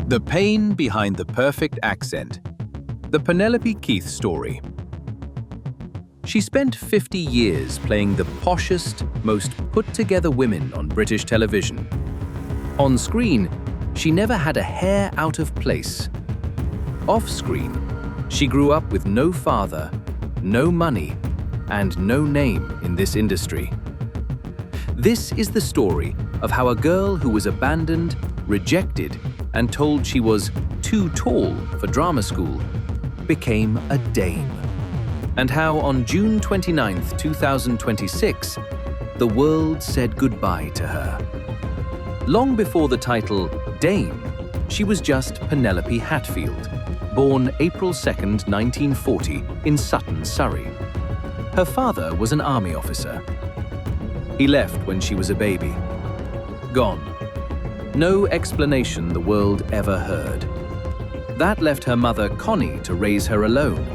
The pain behind the perfect accent. The Penelope Keith story. She spent 50 years playing the poshest, most put-together women on British television. On screen, she never had a hair out of place. Off-screen, she grew up with no father, no money, and no name in this industry. This is the story of how a girl who was abandoned, rejected, and told she was too tall for drama school became a dame. And how on June 29, 2026, the world said goodbye to her. Long before the title Dame, she was just Penelope Hatfield, born April 2, 1940, in Sutton, Surrey. Her father was an army officer. He left when she was a baby. Gone. No explanation the world ever heard. That left her mother Connie to raise her alone,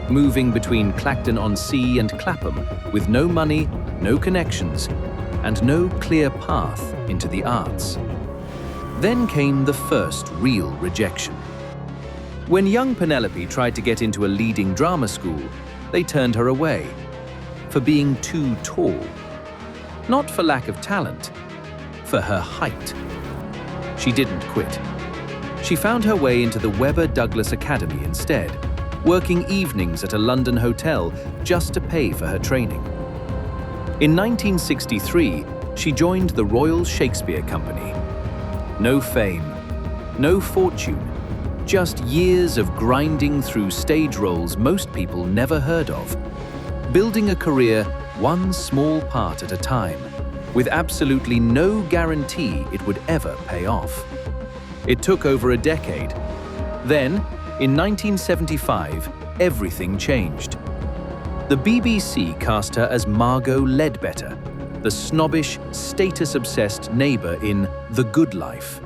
moving between Clacton-on-Sea and Clapham with no money, no connections, and no clear path into the arts. Then came the first real rejection. When young Penelope tried to get into a leading drama school, they turned her away for being too tall. Not for lack of talent, for her height. She didn't quit. She found her way into the Webber Douglas Academy instead, working evenings at a London hotel just to pay for her training. In 1963, she joined the Royal Shakespeare Company. No fame, no fortune, just years of grinding through stage roles most people never heard of, building a career one small part at a time, with absolutely no guarantee it would ever pay off. It took over a decade. Then, in 1975, everything changed. The BBC cast her as Margot Ledbetter, the snobbish, status-obsessed neighbor in The Good Life.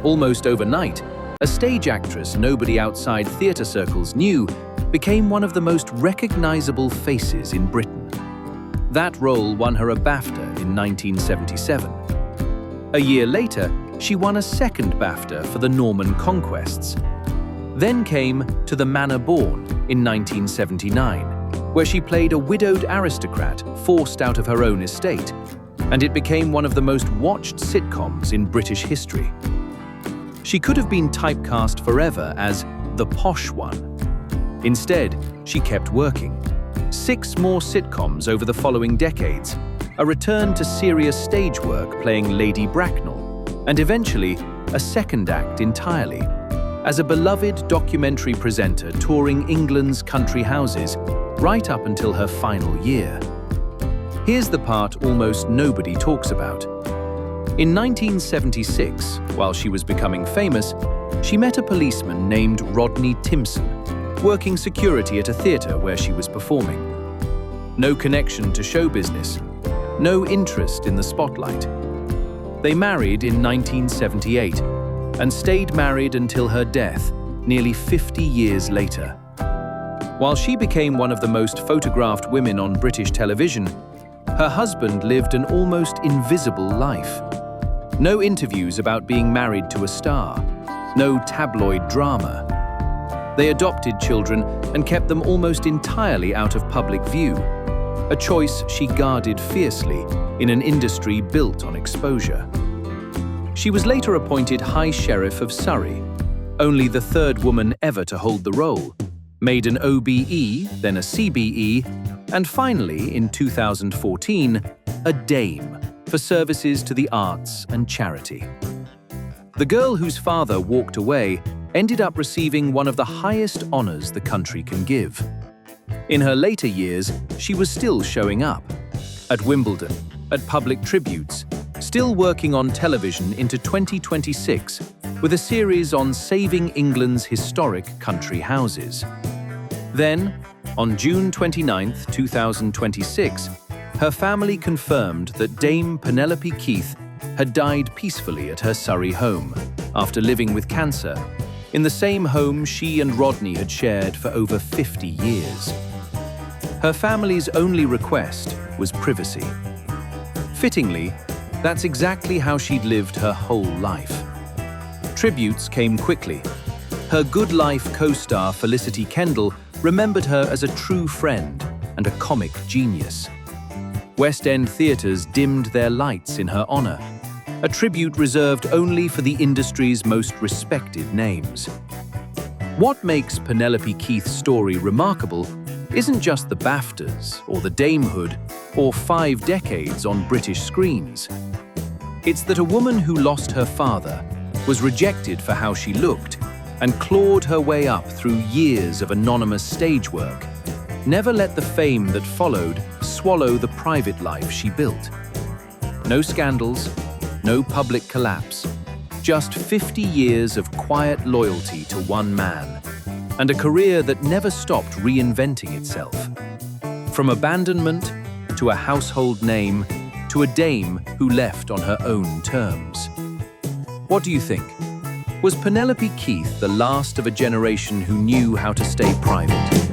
Almost overnight, a stage actress nobody outside theatre circles knew became one of the most recognizable faces in Britain. That role won her a BAFTA in 1977. A year later, she won a second BAFTA for The Norman Conquests. Then came To the Manor Born in 1979, where she played a widowed aristocrat forced out of her own estate, and it became one of the most watched sitcoms in British history. She could have been typecast forever as the posh one. Instead, she kept working. 6 more sitcoms over the following decades, a return to serious stage work playing Lady Bracknell, and eventually a second act entirely, as a beloved documentary presenter touring England's country houses right up until her final year. Here's the part almost nobody talks about. In 1976, while she was becoming famous, she met a policeman named Rodney Timpson, working security at a theatre where she was performing. No connection to show business, no interest in the spotlight. They married in 1978 and stayed married until her death, nearly 50 years later. While she became one of the most photographed women on British television, her husband lived an almost invisible life. No interviews about being married to a star, no tabloid drama. They adopted children and kept them almost entirely out of public view, a choice she guarded fiercely in an industry built on exposure. She was later appointed High Sheriff of Surrey, only the third woman ever to hold the role, made an OBE, then a CBE, and finally, in 2014, a Dame for services to the arts and charity. The girl whose father walked away ended up receiving one of the highest honors the country can give. In her later years, she was still showing up at Wimbledon, at public tributes, still working on television into 2026 with a series on saving England's historic country houses. Then, on June 29, 2026, her family confirmed that Dame Penelope Keith had died peacefully at her Surrey home after living with cancer, in the same home she and Rodney had shared for over 50 years. Her family's only request was privacy. Fittingly, that's exactly how she'd lived her whole life. Tributes came quickly. Her Good Life co-star Felicity Kendall remembered her as a true friend and a comic genius. West End theatres dimmed their lights in her honor, a tribute reserved only for the industry's most respected names. What makes Penelope Keith's story remarkable isn't just the BAFTAs or the damehood or 5 decades on British screens. It's that a woman who lost her father, was rejected for how she looked, and clawed her way up through years of anonymous stage work, never let the fame that followed swallow the private life she built. No scandals, no public collapse, just 50 years of quiet loyalty to one man, and a career that never stopped reinventing itself. From Abandonment to a household name to a dame who left on her own terms. What do you think? Was Penelope Keith the last of a generation who knew how to stay private?